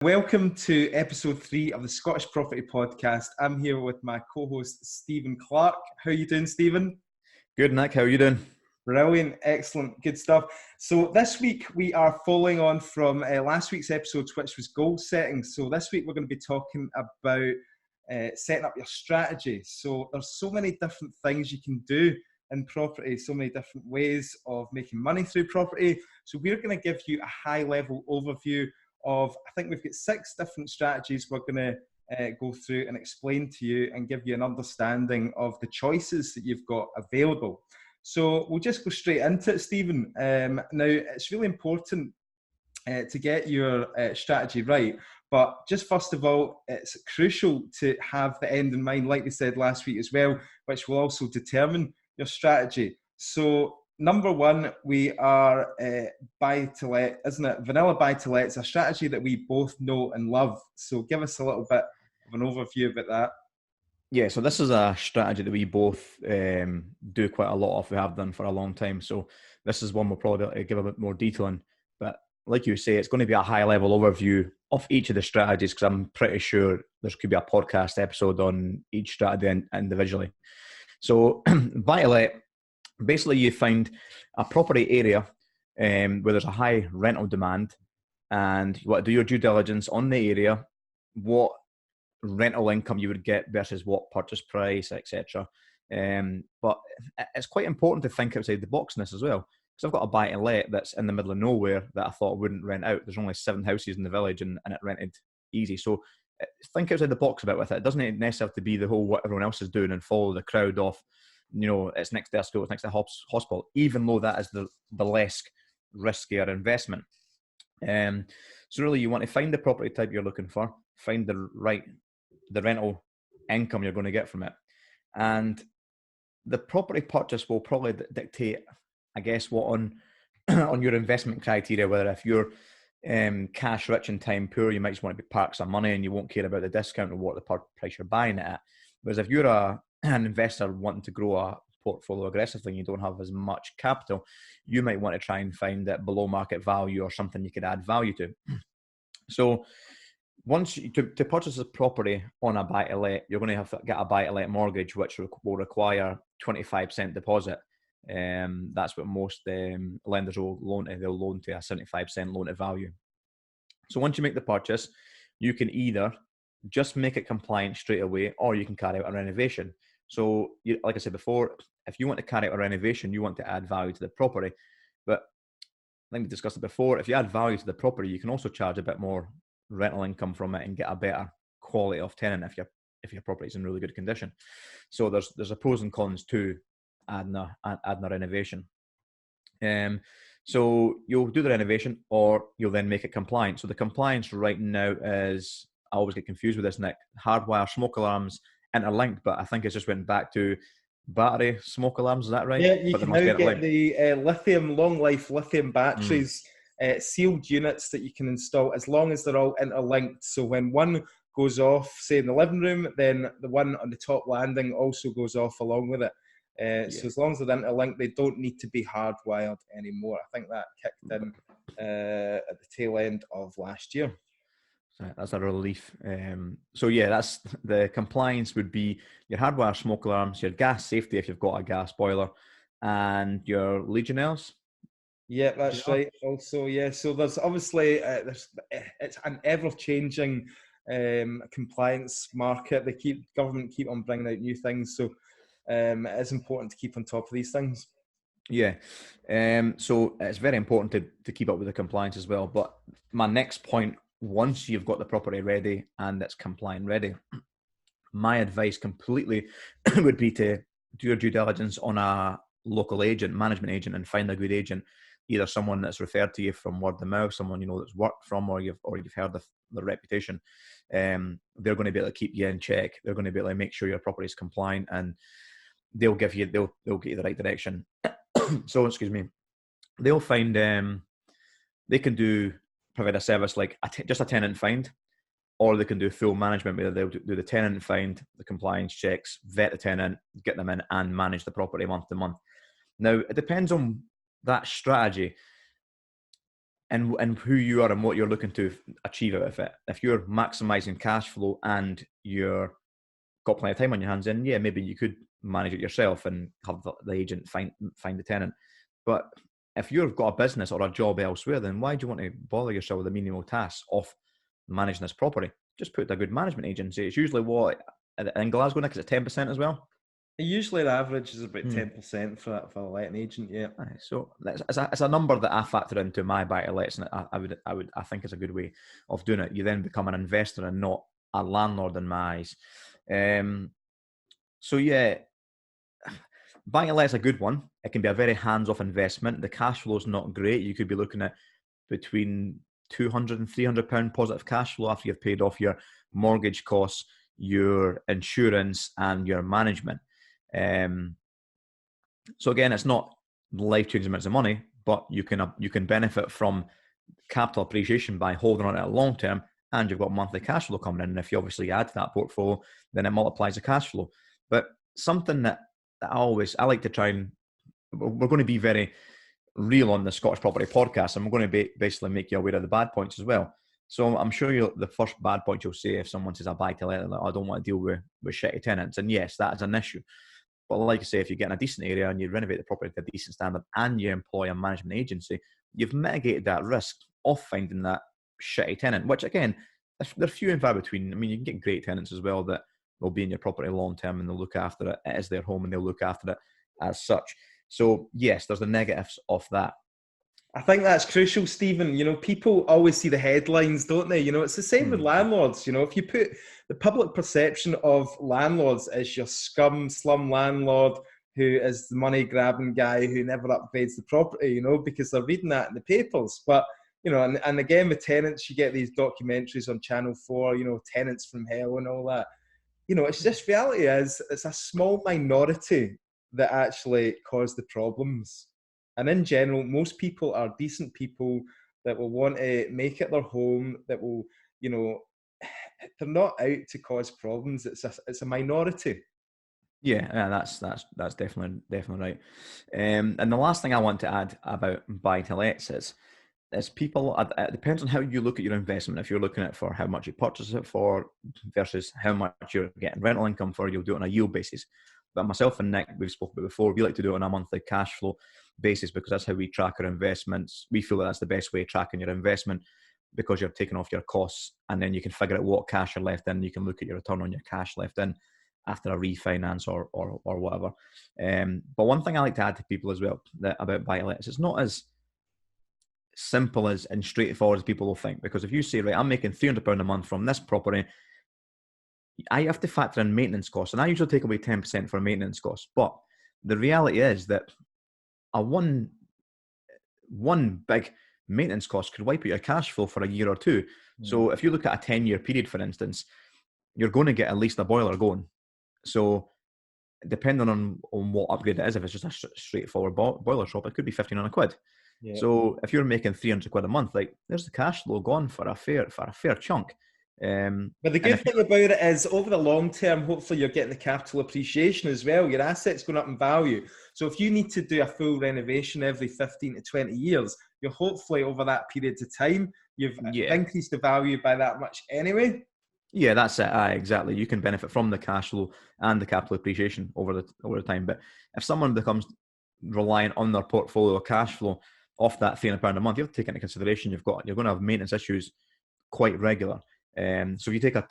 Welcome to episode 3 of the Scottish Property Podcast. I'm here with my co-host, Stephen Clark. How are you doing, Stephen? Good, Nick. How are you doing? Brilliant. Excellent. Good stuff. So this week we are following on from last week's episode, which was goal setting. So this week we're going to be talking about setting up your strategy. So there's so many different things you can do in property, so many different ways of making money through property. So we're going to give you a high-level overview of, I think we've got 6 different strategies we're going to go through and explain to you and give you an understanding of the choices that you've got available. So we'll just go straight into it, Stephen. Now, it's really important to get your strategy right, but just first of all, it's crucial to have the end in mind, like we said last week as well, which will also determine your strategy. So number 1, we are buy-to-let, isn't it? Vanilla buy-to-let is a strategy that we both know and love. So give us a little bit of an overview about that. Yeah, so this is a strategy that we both do quite a lot of. We have done for a long time. So this is one we'll probably give a bit more detail on. But like you say, it's going to be a high-level overview of each of the strategies because I'm pretty sure there could be a podcast episode on each strategy individually. So buy-to-let, basically you find a property area where there's a high rental demand and you want to do your due diligence on the area, what rental income you would get versus what purchase price, etc. But it's quite important to think outside the box in this as well, because I've got a buy-to-let that's in the middle of nowhere that I thought wouldn't rent out. There's only 7 houses in the village and it rented easy. So think outside the box a bit with it. It doesn't necessarily have to be the whole what everyone else is doing and follow the crowd off. You know, it's next to a school, it's next to a hospital, even though that is the less riskier investment. So really you want to find the property type you're looking for, find the rental income you're going to get from it. And the property purchase will probably dictate, I guess, what on your investment criteria, whether if you're cash rich and time poor, you might just want to park some money and you won't care about the discount or what the price you're buying it at. Whereas if you're an investor wanting to grow a portfolio aggressively and you don't have as much capital, you might want to try and find that below market value or something you could add value to. So once to purchase a property on a buy-to-let, you're going to have to get a buy-to-let mortgage, which will require 25% deposit. That's what most lenders will loan to. They'll loan to a 75% loan to value. So once you make the purchase, you can either just make it compliant straight away, or you can carry out a renovation. So, like I said before, if you want to carry out a renovation, you want to add value to the property. But I think we discussed it before. If you add value to the property, you can also charge a bit more rental income from it and get a better quality of tenant if your property is in really good condition. So there's a pros and cons to adding a renovation. So you'll do the renovation, or you'll then make it compliant. So the compliance right now is, I always get confused with this, Nick, hardwire smoke alarms interlinked, but I think it's just went back to battery smoke alarms. Is that right? Yeah, you but can now get the long life lithium batteries, sealed units that you can install as long as they're all interlinked. So when one goes off, say in the living room, then the one on the top landing also goes off along with it. So as long as they're interlinked, they don't need to be hardwired anymore. I think that kicked in at the tail end of last year. That's a relief. So yeah, that's the compliance would be your hardwire smoke alarms, your gas safety if you've got a gas boiler, and your Legionnaires. Yeah, that's right. Also, yeah. So there's obviously it's an ever-changing compliance market. Government keep on bringing out new things, so it's important to keep on top of these things. Yeah. So it's very important to keep up with the compliance as well. But my next point, once you've got the property ready and it's compliant ready, my advice completely would be to do your due diligence on a local agent, management agent, and find a good agent, either someone that's referred to you from word of mouth, someone you know that's worked from, or you've heard of the reputation. They're going to be able to keep you in check. They're going to be able to make sure your property is compliant, and they'll get you the right direction. So, excuse me, they'll find they can provide a service like just a tenant find, or they can do full management where they'll do the tenant find, the compliance checks, vet the tenant, get them in, and manage the property month to month. Now, it depends on that strategy. and who you are and what you're looking to achieve out of it. If you're maximizing cash flow and you're got plenty of time on your hands, then yeah, maybe you could manage it yourself and have the agent find the tenant. But if you've got a business or a job elsewhere, then why do you want to bother yourself with the menial tasks of managing this property? Just put a good management agency. It's usually what in Glasgow, Nick, is it 10% as well? Usually the average is about 10% for a letting agent, yeah. So it's a number that I factor into my buy-to-lets, and I think it's a good way of doing it. You then become an investor and not a landlord in my eyes. So yeah, buy-to-let's a good one. It can be a very hands-off investment. The cash flow is not great. You could be looking at between £200 and £300 positive cash flow after you've paid off your mortgage costs, your insurance, and your management. So again, it's not life-changing amounts of money, but you can benefit from capital appreciation by holding on it long term, and you've got monthly cash flow coming in. And if you obviously add to that portfolio, then it multiplies the cash flow. But something that I like to try and, we're going to be very real on the Scottish Property Podcast, and we're going to basically make you aware of the bad points as well. So I'm sure the first bad point you'll say if someone says I buy to let, like, I don't want to deal with shitty tenants, and yes, that is an issue. But like I say, if you get in a decent area and you renovate the property to a decent standard and you employ a management agency, you've mitigated that risk of finding that shitty tenant, which again, they're few and far between. I mean, you can get great tenants as well that will be in your property long term and they'll look after it. It is their home and they'll look after it as such. So yes, there's the negatives of that. I think that's crucial, Stephen. You know, people always see the headlines, don't they? You know, it's the same with landlords. You know, if you put the public perception of landlords as your slum landlord who is the money grabbing guy who never upgrades the property, you know, because they're reading that in the papers. But, you know, and again, with tenants, you get these documentaries on Channel 4, you know, Tenants from Hell and all that. You know, it's just reality is it's a small minority that actually cause the problems. And in general, most people are decent people that will want to make it their home, that will, you know, they're not out to cause problems. It's a minority. Yeah, that's definitely right. And the last thing I want to add about buy-to-lets is people, it depends on how you look at your investment. If you're looking at for how much you purchase it for versus how much you're getting rental income for, you'll do it on a yield basis. But myself and Nick, we've spoken about before, we like to do it on a monthly cash flow basis because that's how we track our investments. We feel that that's the best way of tracking your investment because you're taking off your costs and then you can figure out what cash are left in. You can look at your return on your cash left in after a refinance or whatever. But one thing I like to add to people as well about buy-to-lets, it's not as simple as and straightforward as people will think. Because if you say, right, I'm making £300 a month from this property, I have to factor in maintenance costs, and I usually take away 10% for maintenance costs. But the reality is that a one big maintenance cost could wipe out your cash flow for a year or two. So if you look at a 10-year period, for instance, you're going to get at least a boiler going. So depending on what upgrade it is, if it's just a straightforward boiler shop, it could be £1,500. Yeah. So if you're making £300 a month, like there's the cash flow gone for a fair chunk. But the good thing about it is over the long term, hopefully you're getting the capital appreciation as well. Your assets going up in value. So if you need to do a full renovation every 15 to 20 years, you're hopefully over that period of time, you've increased the value by that much anyway. Yeah, that's it. Exactly. You can benefit from the cash flow and the capital appreciation over the time. But if someone becomes reliant on their portfolio cash flow off that £300 a month, you have to take into consideration you're going to have maintenance issues quite regular. So if you take a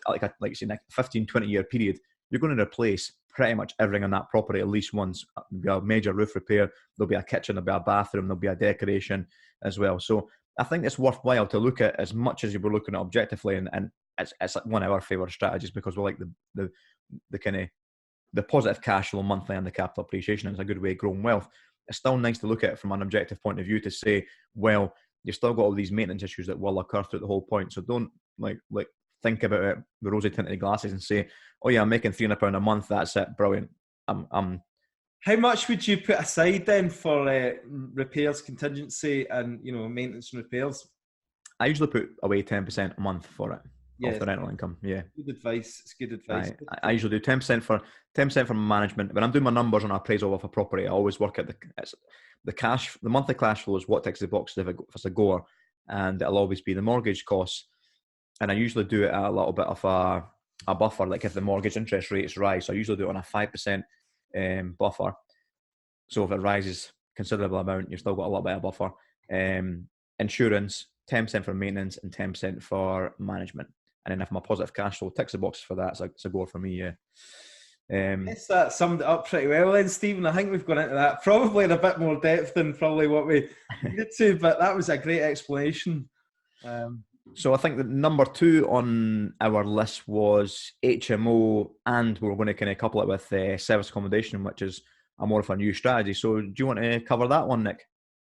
15, 20-year period, you're going to replace pretty much everything on that property at least once. There'll be a major roof repair, there'll be a kitchen, there'll be a bathroom, there'll be a decoration as well. So I think it's worthwhile to look at as much as you were looking at objectively, and it's like one of our favourite strategies because we like the kind of the positive cash flow monthly and the capital appreciation. It's a good way of growing wealth. It's still nice to look at it from an objective point of view to say, well, you've still got all these maintenance issues that will occur throughout the whole point. So don't like think about it with rosy tinted glasses and say, oh yeah, I'm making £300 a month. That's it. Brilliant. How much would you put aside then for repairs, contingency, and maintenance and repairs? I usually put away 10% a month for it off the rental income. Yeah, good advice. It's good advice. I usually do 10% for management. When I'm doing my numbers on appraisal of a property, I always work at the monthly cash flow is what ticks the boxes if it's a goer, and it'll always be the mortgage costs. And I usually do it at a little bit of a buffer, like if the mortgage interest rates rise. So I usually do it on a 5% buffer. So if it rises considerable amount, you've still got a little bit of buffer. Insurance, 10% for maintenance and 10% for management. And then if my positive cash flow ticks the boxes for that, it's a go for me, yeah. Yes, that summed it up pretty well then, Stephen. I think we've gone into that probably in a bit more depth than probably what we needed to, but that was a great explanation. So I think that number 2 on our list was HMO, and we're going to kind of couple it with service accommodation, which is a more of a new strategy. So do you want to cover that one, Nick?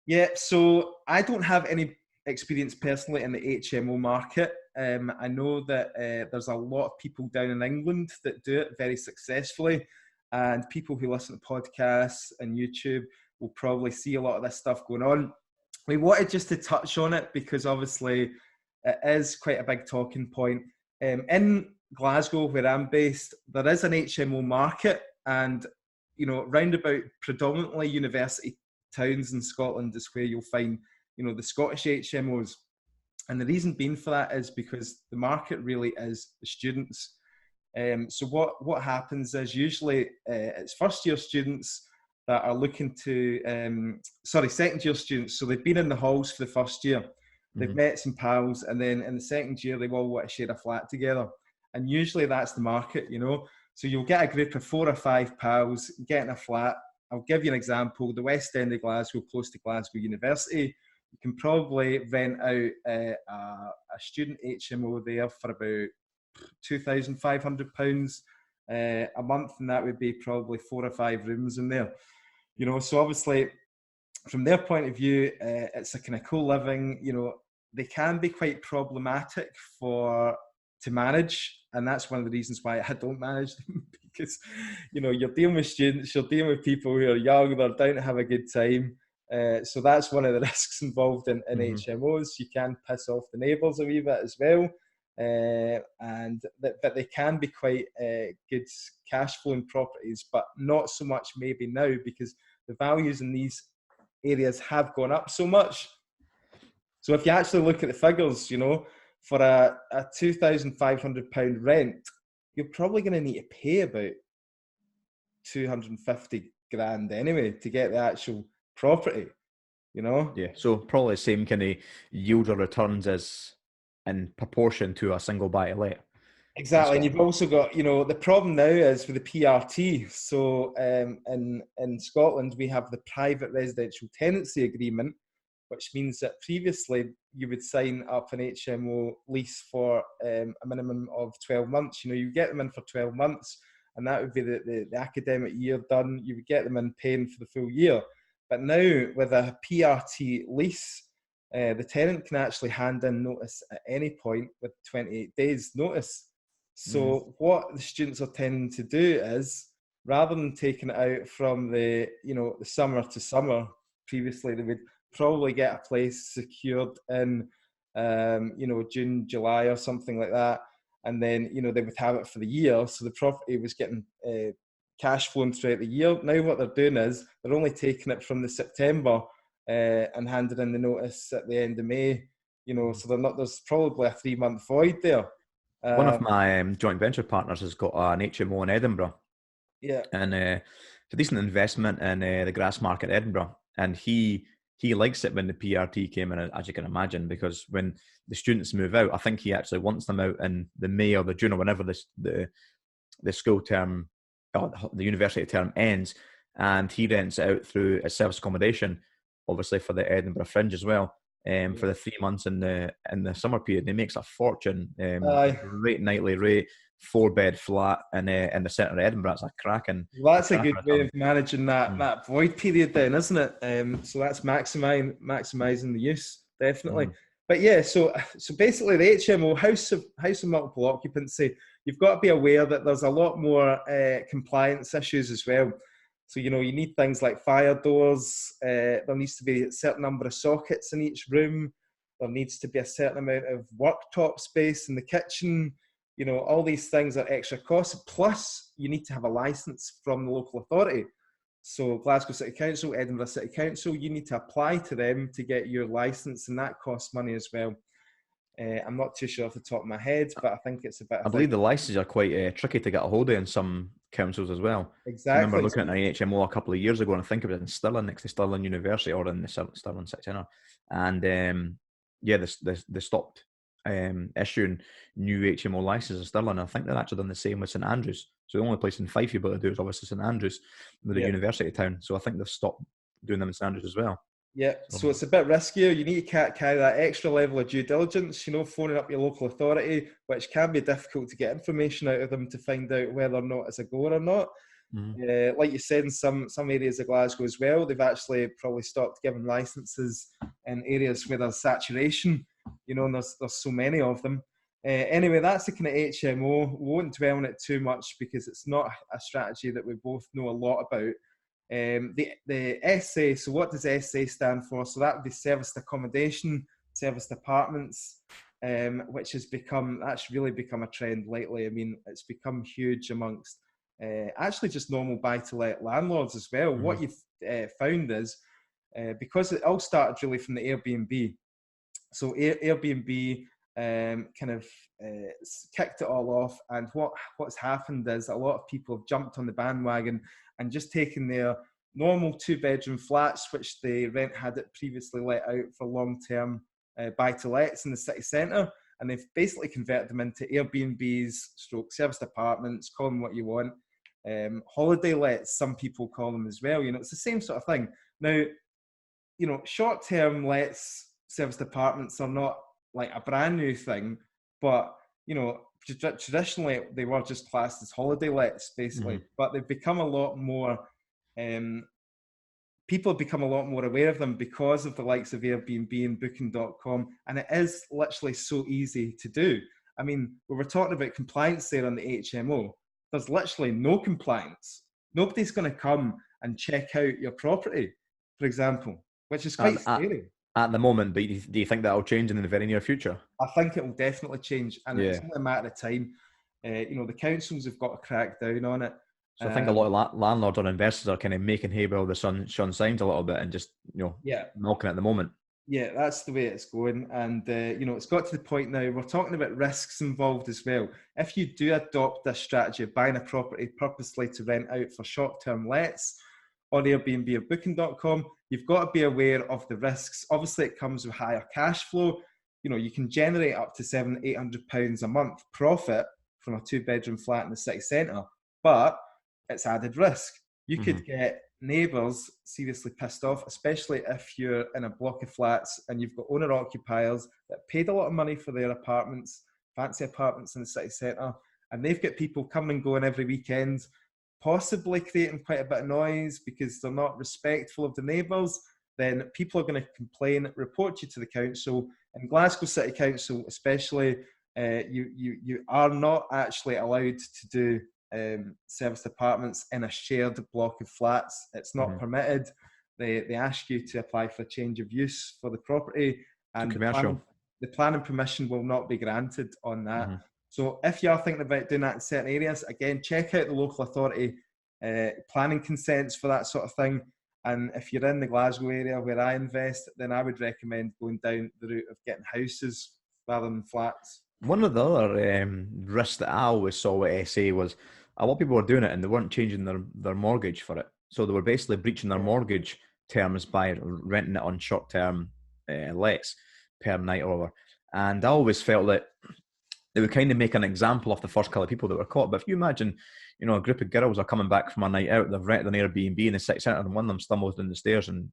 Yeah, so I don't have any experience personally in the HMO market. I know that there's a lot of people down in England that do it very successfully, and people who listen to podcasts and YouTube will probably see a lot of this stuff going on. We wanted just to touch on it because obviously it is quite a big talking point. In Glasgow, where I'm based, there is an HMO market, and round about predominantly university towns in Scotland is where you'll find the Scottish HMOs. And the reason being for that is because the market really is the students. So what happens is usually it's first year students that are looking to, second year students. So they've been in the halls for the first year, they've met some pals, and then in the second year, they all want to share a flat together. And usually that's the market, So you'll get a group of 4 or 5 pals getting a flat. I'll give you an example. The West End of Glasgow, close to Glasgow University, you can probably rent out a student HMO there for about £2,500 a month, and that would be probably 4 or 5 rooms in there. So obviously, from their point of view, it's a kind of co-living. They can be quite problematic to manage, and that's one of the reasons why I don't manage them, because you're dealing with students, you're dealing with people who are young, they're down to have a good time. So that's one of the risks involved in HMOs. You can piss off the neighbours a wee bit as well, but they can be quite good cash flowing properties, but not so much maybe now, because the values in these areas have gone up so much. So if you actually look at the figures, for a £2,500 rent, you're probably going to need to pay about 250 grand anyway to get the actual property, Yeah, so probably the same kind of yield or returns as in proportion to a single buy-to-let. Exactly, and you've also got, the problem now is with the PRT. So in Scotland, we have the private residential tenancy agreement, which means that previously you would sign up an HMO lease for a minimum of 12 months. You get them in for 12 months, and that would be the academic year done. You would get them in paying for the full year. But now with a PRT lease, the tenant can actually hand in notice at any point with 28 days notice. So what the students are tending to do is, rather than taking it out from the summer to summer, previously they would probably get a place secured in June, July or something like that, and then they would have it for the year, so the property was getting cash flowing throughout the year. Now what they're doing is they're only taking it from the September and handing in the notice at the end of May, so there's probably a 3-month void there. One of my joint venture partners has got an HMO in Edinburgh. Yeah. And it's a decent investment in the grass market Edinburgh. And he likes it when the PRT came in, as you can imagine, because when the students move out, I think he actually wants them out in the May or the June or whenever the school term, or the university term ends, and he rents it out through a service accommodation, obviously for the Edinburgh Fringe as well. For the 3 months in the summer period, he makes a fortune. Great nightly rate, 4-bed flat in the centre of Edinburgh. It's a cracking. Well, that's a good way of managing that void period, then, isn't it? So that's maximising the use, definitely. But yeah, so basically the HMO, house of multiple occupancy, you've got to be aware that there's a lot more compliance issues as well. So, you need things like fire doors. There needs to be a certain number of sockets in each room. There needs to be a certain amount of worktop space in the kitchen. All these things are extra costs. Plus, you need to have a license from the local authority. So Glasgow City Council, Edinburgh City Council, you need to apply to them to get your licence, and that costs money as well. I'm not too sure off the top of my head, but I think it's about I believe the licenses are quite tricky to get a hold of in some councils as well. I remember exactly. looking at an HMO a couple of years ago, and I think it was in Stirling, next to Stirling University, or in the Stirling City Centre. And they stopped issuing new HMO licenses in Stirling. I think they've actually done the same with St Andrews. So the only place in Fife you're able to do is obviously St Andrews, with a university town. So I think they've stopped doing them in St Andrews as well. Yeah, so it's a bit riskier. You need to carry that extra level of due diligence, phoning up your local authority, which can be difficult to get information out of them to find out whether or not it's a goer or not. Like you said, in some areas of Glasgow as well, they've actually probably stopped giving licences in areas where there's saturation, and there's so many of them. Anyway, that's the kind of HMO. We won't dwell on it too much because it's not a strategy that we both know a lot about. The SA, so what does SA stand for? So that would be serviced accommodation, serviced apartments, which that's really become a trend lately. I mean, it's become huge amongst actually just normal buy-to-let landlords as well. What you've found is, because it all started really from the Airbnb, so Airbnb kicked it all off, and what's happened is a lot of people have jumped on the bandwagon and just taken their normal 2-bedroom flats, which the rent had it previously let out for long-term buy-to-lets in the city centre, and they've basically converted them into Airbnbs, serviced apartments, call them what you want. Holiday lets, some people call them as well. It's the same sort of thing. Now, short-term lets, serviced apartments are not like a brand new thing, but traditionally they were just classed as holiday lets basically, but they've become a lot more people have become a lot more aware of them because of the likes of Airbnb and Booking.com, and it is literally so easy to do. I mean, we were talking about compliance there on the HMO. There's literally no compliance. Nobody's going to come and check out your property, for example, which is quite scary. At the moment, but do you think that'll change in the very near future? I think it will definitely change, and it's only a matter of time. The councils have got to crack down on it. So I think a lot of landlords or investors are kind of making hay while the sun shines a little bit, and just milking at the moment. Yeah, that's the way it's going, and it's got to the point now. We're talking about risks involved as well. If you do adopt this strategy of buying a property purposely to rent out for short-term lets on Airbnb or Booking.com, you've got to be aware of the risks. Obviously, it comes with higher cash flow. You can generate up to £700-800 a month profit from a 2-bedroom flat in the city centre, but it's added risk. You could get neighbours seriously pissed off, especially if you're in a block of flats and you've got owner-occupiers that paid a lot of money for their apartments, fancy apartments in the city centre, and they've got people coming and going every weekend, possibly creating quite a bit of noise because they're not respectful of the neighbours. Then people are going to complain, report you to the council. In Glasgow City Council especially, you are not actually allowed to do serviced apartments in a shared block of flats. It's not permitted. They ask you to apply for a change of use for the property, and the planning permission will not be granted on that. So if you are thinking about doing that in certain areas, again, check out the local authority planning consents for that sort of thing. And if you're in the Glasgow area where I invest, then I would recommend going down the route of getting houses rather than flats. One of the other risks that I always saw with SA was a lot of people were doing it and they weren't changing their mortgage for it. So they were basically breaching their mortgage terms by renting it on short-term lets per night or whatever. And I always felt that they would kind of make an example of the first couple of people that were caught. But if you imagine, a group of girls are coming back from a night out, they've rented an Airbnb in the city centre, and one of them stumbles down the stairs and,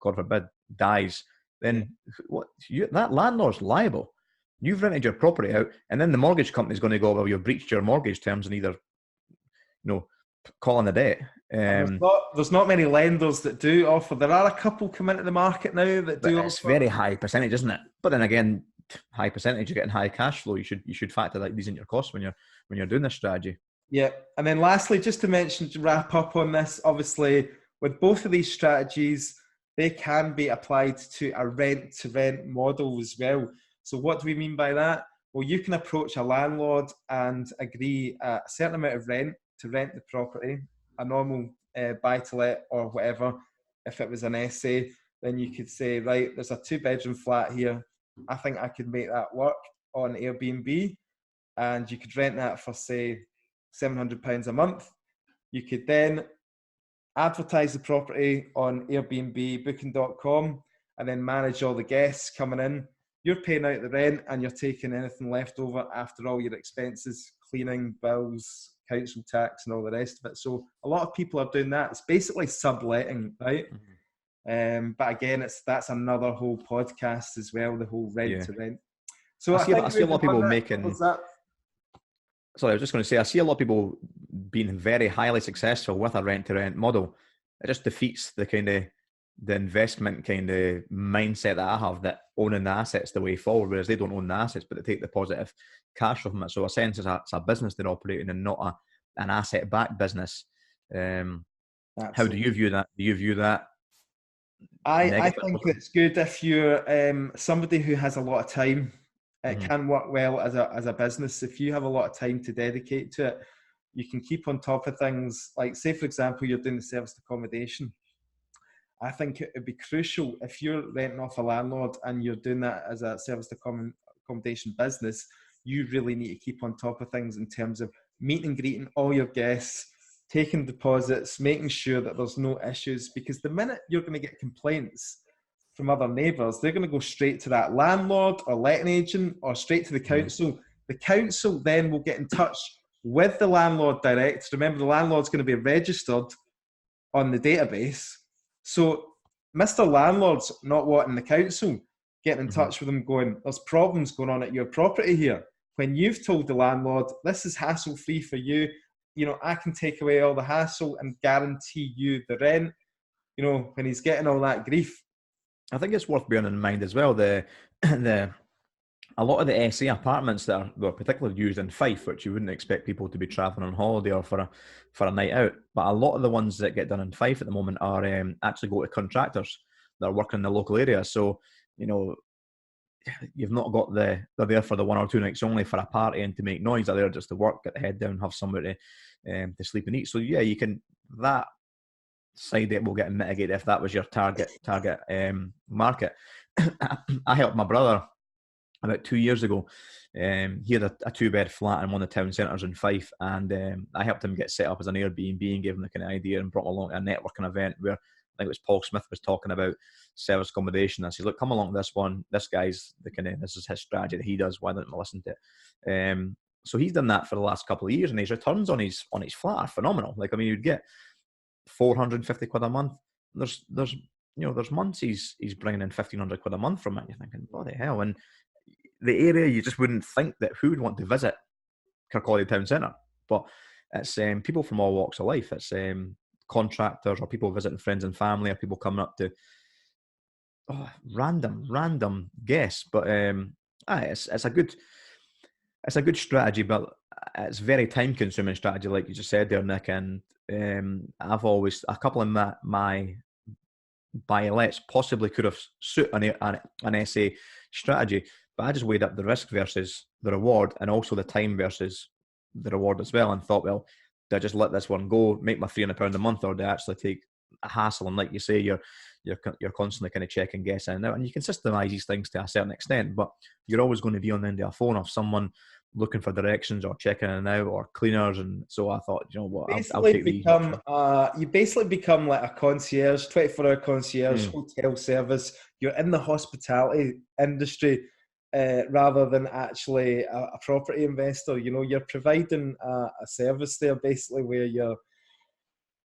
God forbid, dies, then that landlord's liable. You've rented your property out, and then the mortgage company's going to go, well, you've breached your mortgage terms, and either, calling the debt. There's not many lenders that do offer. There are a couple come into the market now that do. It's very high percentage, isn't it? But then again, high percentage, you're getting high cash flow. You should factor these in your costs when you're doing this strategy. Yeah, and then lastly, just to mention, to wrap up on this, obviously with both of these strategies, they can be applied to a rent-to-rent model as well. So what do we mean by that? Well, you can approach a landlord and agree a certain amount of rent to rent the property, a normal buy to let or whatever. If it was an essay, then you could say, right, there's a 2-bedroom flat here. I think I could make that work on Airbnb, and you could rent that for, say, £700 a month. You could then advertise the property on Airbnb, booking.com, and then manage all the guests coming in. You're paying out the rent and you're taking anything left over after all your expenses, cleaning, bills, council tax, and all the rest of it. So a lot of people are doing that. It's basically subletting, right? Mm-hmm. But again, that's another whole podcast as well, the whole rent to rent. So I see a lot of people making... Sorry, I was just going to say, I see a lot of people being very highly successful with a rent-to-rent model. It just defeats the kind of the investment kind of mindset that I have, that owning the assets the way forward, whereas they don't own the assets, but they take the positive cash from it. So in a sense, it's a business they're operating and not an asset-backed business. How do you view that? Do you view that? I think it's good if you're somebody who has a lot of time. It can work well as a business. If you have a lot of time to dedicate to it, you can keep on top of things. Like, say, for example, you're doing the serviced accommodation. I think it would be crucial if you're renting off a landlord and you're doing that as a serviced accommodation business. You really need to keep on top of things in terms of meeting and greeting all your guests, taking deposits, making sure that there's no issues. Because the minute you're going to get complaints from other neighbours, they're going to go straight to that landlord or letting agent or straight to the council. The council then will get in touch with the landlord direct. Remember, the landlord's going to be registered on the database. So Mr. Landlord's not wanting the council getting in touch with them going, there's problems going on at your property here. When you've told the landlord, this is hassle-free for you, you know, I can take away all the hassle and guarantee you the rent, you know, when he's getting all that grief. I think it's worth bearing in mind as well, a lot of the SA apartments that are particularly used in Fife, which you wouldn't expect people to be travelling on holiday or for a night out, but a lot of the ones that get done in Fife at the moment are actually go to contractors that are working in the local area. So, you know, you've not got they're there for the 1 or 2 nights only for a party and to make noise. They're there just to work, get the head down, have somewhere to sleep and eat. So yeah, you can, that side it will get mitigated if that was your target market. I helped my brother about 2 years ago. He had a 2-bed flat in one of the town centres in Fife, and I helped him get set up as an Airbnb and gave him the kind of idea and brought him along to a networking event where I think it was Paul Smith was talking about service accommodation. I said, look, come along to this one. This guy's this is his strategy that he does. Why don't we listen to it? So he's done that for the last couple of years, and his returns on his flat are phenomenal. Like, I mean, you'd get £450 a month. There's months he's bringing in £1,500 a month from it. And you're thinking, bloody hell. And the area, you just wouldn't think that who would want to visit Kirkcaldy Town Centre, but it's people from all walks of life. It's contractors or people visiting friends and family, or people coming up to random guests. But it's a good strategy, but it's very time consuming strategy, like you just said there, Nick. And I've always, a couple of my buy-lets possibly could have suited an SA strategy, but I just weighed up the risk versus the reward, and also the time versus the reward as well, and thought, well, do I just let this one go, make my £300 a month, or do I actually take a hassle? And like you say, you're constantly kind of checking guests in and out, and you can systemize these things to a certain extent, but you're always going to be on the end of a phone of someone looking for directions or checking in and out or cleaners. And so I thought, you know what, I'll take these. You basically become like a concierge, 24-hour concierge, hotel service. You're in the hospitality industry rather than actually a property investor. You know, you're providing a service there basically where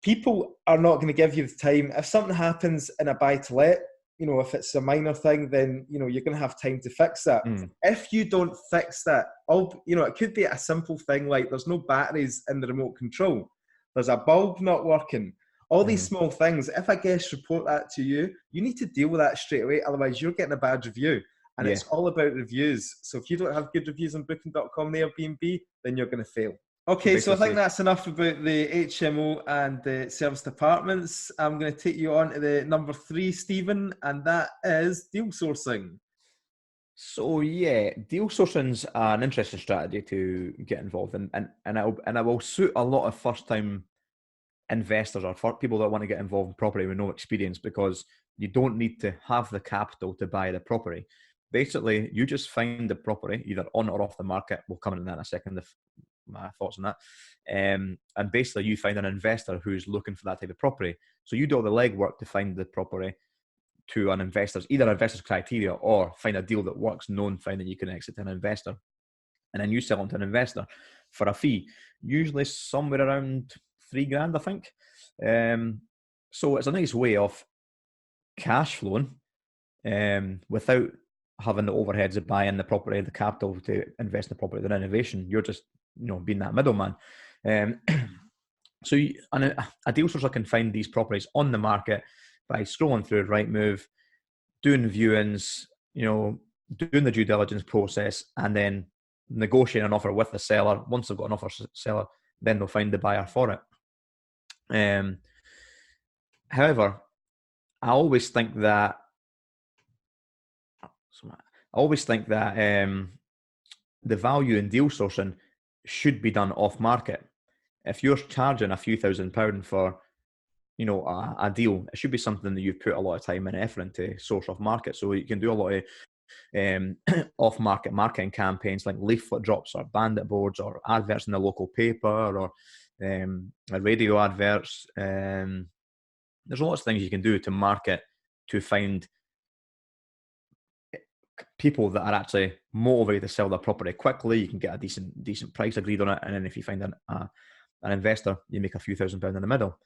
people are not going to give you the time. If something happens in a buy-to-let, you know, if it's a minor thing, then, you know, you're going to have time to fix that. If you don't fix that, it could be a simple thing like there's no batteries in the remote control. There's a bulb not working. All these small things, if a guest report that to you, you need to deal with that straight away. Otherwise, you're getting a bad review. And it's all about reviews. So if you don't have good reviews on booking.com, the Airbnb, then you're going to fail. Okay, so I think that's enough about the HMO and the serviced apartments. I'm going to take you on to the number 3, Stephen, and that is deal sourcing. So yeah, deal sourcing's an interesting strategy to get involved in, and it will suit a lot of first-time investors or for people that want to get involved in property with no experience, because you don't need to have the capital to buy the property. Basically, you just find the property either on or off the market. We'll come into that in a second, if my thoughts on that. And basically, you find an investor who's looking for that type of property. So you do all the legwork to find the property to an investor's, either investor's criteria, or find a deal that works, known find that you can exit to an investor. And then you sell them to an investor for a fee, usually somewhere around $3,000, I think. So it's a nice way of cash flowing without having the overheads of buying the property, the capital to invest in the property, the renovation. You're just, being that middleman. So a deal sourcer can find these properties on the market by scrolling through Rightmove, doing viewings, doing the due diligence process, and then negotiating an offer with the seller. Once they've got an offer seller, then they'll find the buyer for it. However, I always think that the value in deal sourcing should be done off market. If you're charging a few £1,000s for, a deal, it should be something that you've put a lot of time and effort into source off market. So you can do a lot of off market marketing campaigns like leaflet drops or bandit boards or adverts in the local paper or radio adverts. There's lots of things you can do to market to find people that are actually motivated to sell their property quickly. You can get a decent price agreed on it, and then if you find an investor, you make a few £1,000s in the middle.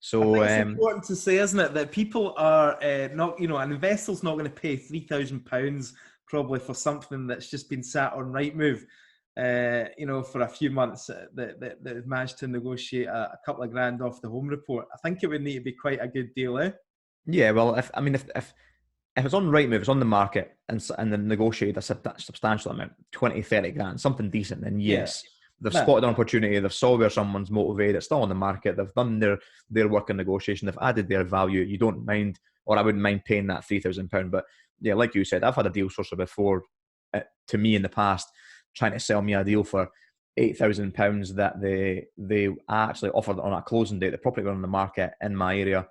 So it's important to say, isn't it, that people are not, an investor's not going to pay £3,000 probably for something that's just been sat on Rightmove, for a few months that have managed to negotiate a couple of grand off the home report. I think it would need to be quite a good deal, eh? Yeah, well, if it's on Rightmove, it's on the market, and then negotiated a substantial amount, 20, 30 grand, something decent, then yes. Yeah. They've spotted an opportunity, they've saw where someone's motivated, it's still on the market, they've done their work in negotiation, they've added their value, you don't mind, or I wouldn't mind paying that £3,000. But yeah, like you said, I've had a deal sourcer before, to me in the past, trying to sell me a deal for £8,000 that they actually offered on a closing date. The property was on the market in my area,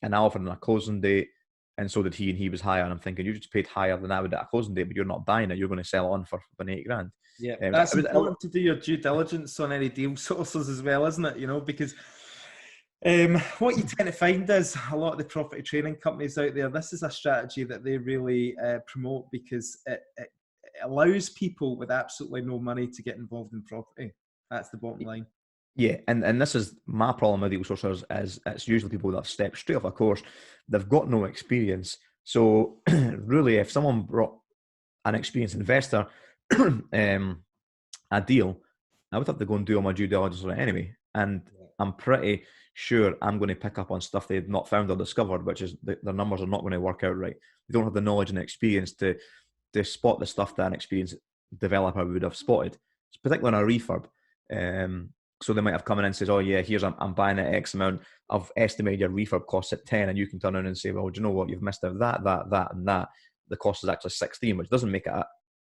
and I offered on a closing date, and so did he, and he was higher. And I'm thinking, you just paid higher than I would at a closing date, but you're not buying it. You're going to sell it on for £8,000. Yeah, that's important to do your due diligence on any deal sources as well, isn't it? Because what you tend to find is a lot of the property training companies out there, this is a strategy that they really promote, because it allows people with absolutely no money to get involved in property. That's the bottom line. Yeah, and this is my problem with deal sourcers, is it's usually people that have stepped straight off a course. They've got no experience. So really, if someone brought an experienced investor a deal, I would have to go and do all my due diligence on it anyway. And I'm pretty sure I'm going to pick up on stuff they've not found or discovered, which is their numbers are not going to work out right. They don't have the knowledge and experience to spot the stuff that an experienced developer would have spotted, particularly on a refurb. So they might have come in and says, oh yeah, here's, I'm buying at X amount. I've estimated your refurb costs at 10, and you can turn around and say, well, do you know what? You've missed out that, and that. The cost is actually 16, which doesn't make it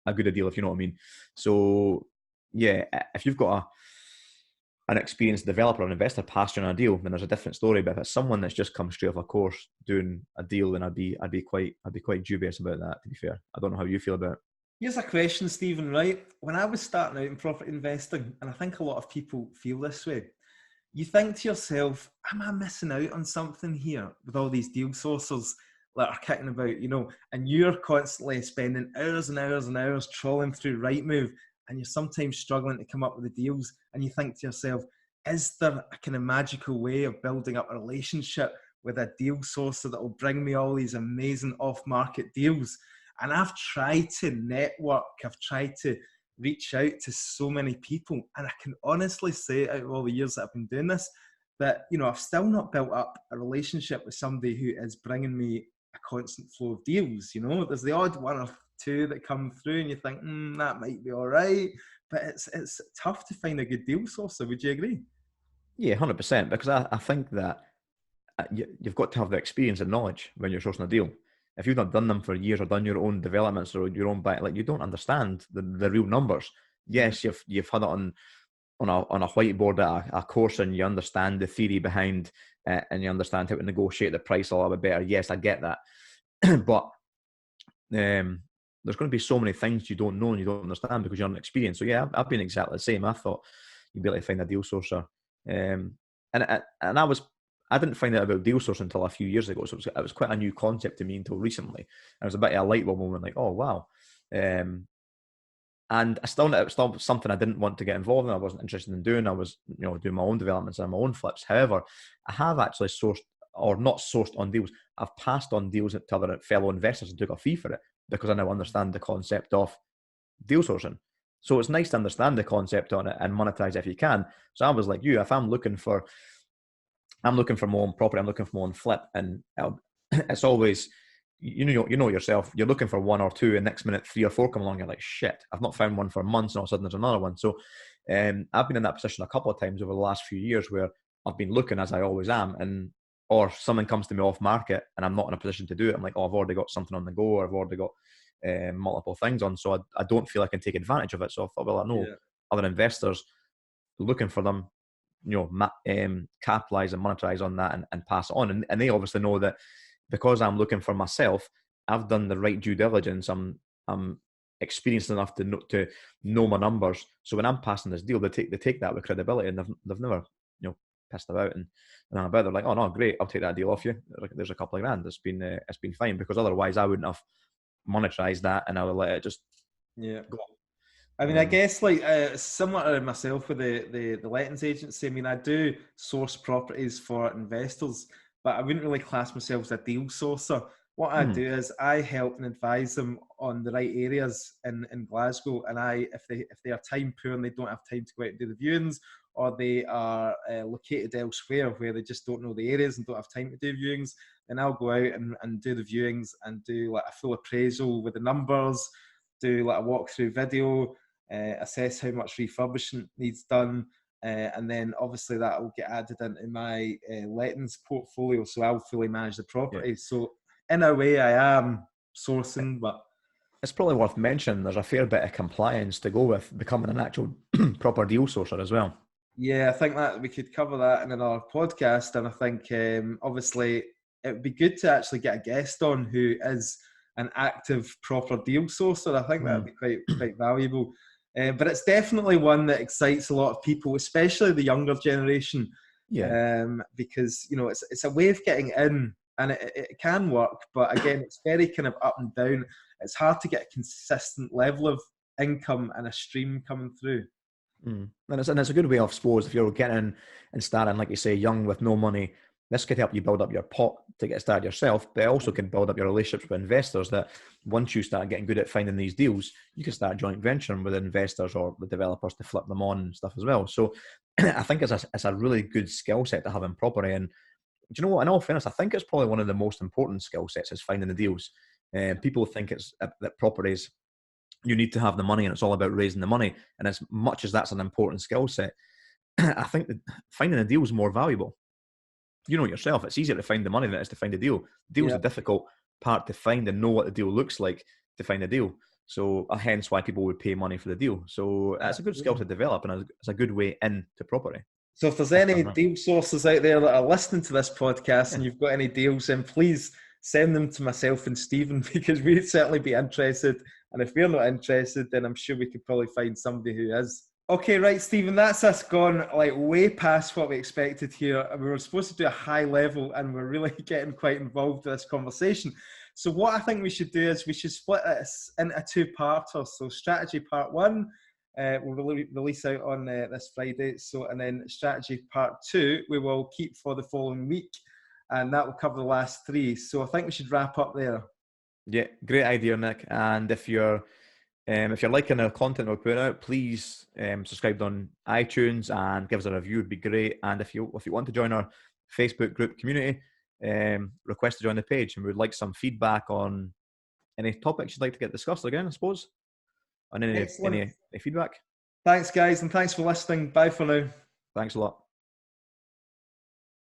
a good a deal, if you know what I mean. So yeah, if you've got an experienced developer or an investor pass you on a deal, then there's a different story. But if it's someone that's just come straight off a course doing a deal, then I'd be quite dubious about that, to be fair. I don't know how you feel about it. Here's a question, Stephen, right? When I was starting out in property investing, and I think a lot of people feel this way, you think to yourself, am I missing out on something here with all these deal sourcers that are kicking about, and you're constantly spending hours and hours and hours trawling through Rightmove, and you're sometimes struggling to come up with the deals, and you think to yourself, is there a kind of magical way of building up a relationship with a deal sourcer that will bring me all these amazing off-market deals? And I've tried to network, I've tried to reach out to so many people, and I can honestly say, out of all the years that I've been doing this, that, I've still not built up a relationship with somebody who is bringing me a constant flow of deals. There's the odd one or two that come through and you think, that might be all right, but it's tough to find a good deal sourcer. Would you agree? Yeah, 100%, because I think that you've got to have the experience and knowledge when you're sourcing a deal. If you've not done them for years or done your own developments or your own buy, you don't understand the real numbers. Yes, you've had it on on a whiteboard at a course, and you understand the theory behind it, and you understand how to negotiate the price a little bit better. Yes, I get that. But there's going to be so many things you don't know and you don't understand because you're not experienced. So yeah, I've been exactly the same. I thought you'd be able to find a deal sourcer, and I didn't find out about deal sourcing until a few years ago. So it was quite a new concept to me until recently. And it was a bit of a light bulb moment, like, oh wow. And it was still something I didn't want to get involved in. I wasn't interested in doing. I was, doing my own developments and my own flips. However, I have actually sourced, or not sourced on deals. I've passed on deals to other fellow investors and took a fee for it because I now understand the concept of deal sourcing. So it's nice to understand the concept on it and monetize if you can. So I was like you, if I'm looking for my own property, I'm looking for my own flip, and it's always, you know yourself, you're looking for one or two, and next minute 3 or 4 come along, you're like, shit, I've not found one for months, and all of a sudden there's another one. So I've been in that position a couple of times over the last few years where I've been looking, as I always am, or someone comes to me off market and I'm not in a position to do it. I'm like, oh, I've already got something on the go, or I've already got multiple things on, so I don't feel I can take advantage of it. So I thought, well, I know other investors looking for them, capitalize and monetize on that and pass it on. And they obviously know that because I'm looking for myself, I've done the right due diligence. I'm experienced enough to know my numbers. So when I'm passing this deal, they take that with credibility, and they've never pissed about and about. They're like, oh no, great, I'll take that deal off you. There's a couple of grand. It's been fine, because otherwise I wouldn't have monetized that, and I would let it just go. I mean, I guess similar to myself with the lettings agency. I mean, I do source properties for investors, but I wouldn't really class myself as a deal sourcer. What I do is I help and advise them on the right areas in Glasgow, and if they are time poor and they don't have time to go out and do the viewings, or they are located elsewhere where they just don't know the areas and don't have time to do viewings, then I'll go out and do the viewings and do like a full appraisal with the numbers, do like a walkthrough video, assess how much refurbishment needs done, and then obviously that will get added into my lettings portfolio, so I'll fully manage the property. So in a way I am sourcing, but it's probably worth mentioning there's a fair bit of compliance to go with becoming an actual proper deal sourcer as well. Yeah, I think that we could cover that in another podcast, and I think obviously it would be good to actually get a guest on who is an active proper deal sourcer. I think that would be quite valuable. But it's definitely one that excites a lot of people, especially the younger generation. Because it's a way of getting in, and it can work, but again, it's very kind of up and down. It's hard to get a consistent level of income and a stream coming through. And it's a good way, I suppose, if you're getting and starting, like you say, young with no money. This could help you build up your pot to get started yourself, but it also can build up your relationships with investors, that once you start getting good at finding these deals, you can start joint venturing with investors or the developers to flip them on and stuff as well. So I think it's a really good skill set to have in property. And do you know what? In all fairness, I think it's probably one of the most important skill sets is finding the deals. People think that properties, you need to have the money and it's all about raising the money. And as much as that's an important skill set, I think that finding a deal is more valuable. You know yourself, it's easier to find the money than it is to find a deal. The deal's the difficult part to find and know what the deal looks like to find a deal. So hence why people would pay money for the deal. So it's a good skill to develop, and it's a good way into property. So if there's any deal sources out there that are listening to this podcast and you've got any deals, then please send them to myself and Stephen, because we'd certainly be interested. And if we're not interested, then I'm sure we could probably find somebody who is. Okay, right, Stephen, that's us gone like way past what we expected here. We were supposed to do a high level, and we're really getting quite involved in this conversation. So what I think we should do is we should split this into 2-parters. So strategy part 1 will release out on this Friday. So, and then strategy part 2 we will keep for the following week, and that will cover the last 3. So I think we should wrap up there. Yeah, great idea, Nick. And if you're liking the content we're putting out, please subscribe on iTunes and give us a review. Would be great. And if you want to join our Facebook group community, request to join the page, and we'd like some feedback on any topics you'd like to get discussed again, I suppose. On any feedback. Thanks, guys, and thanks for listening. Bye for now. Thanks a lot.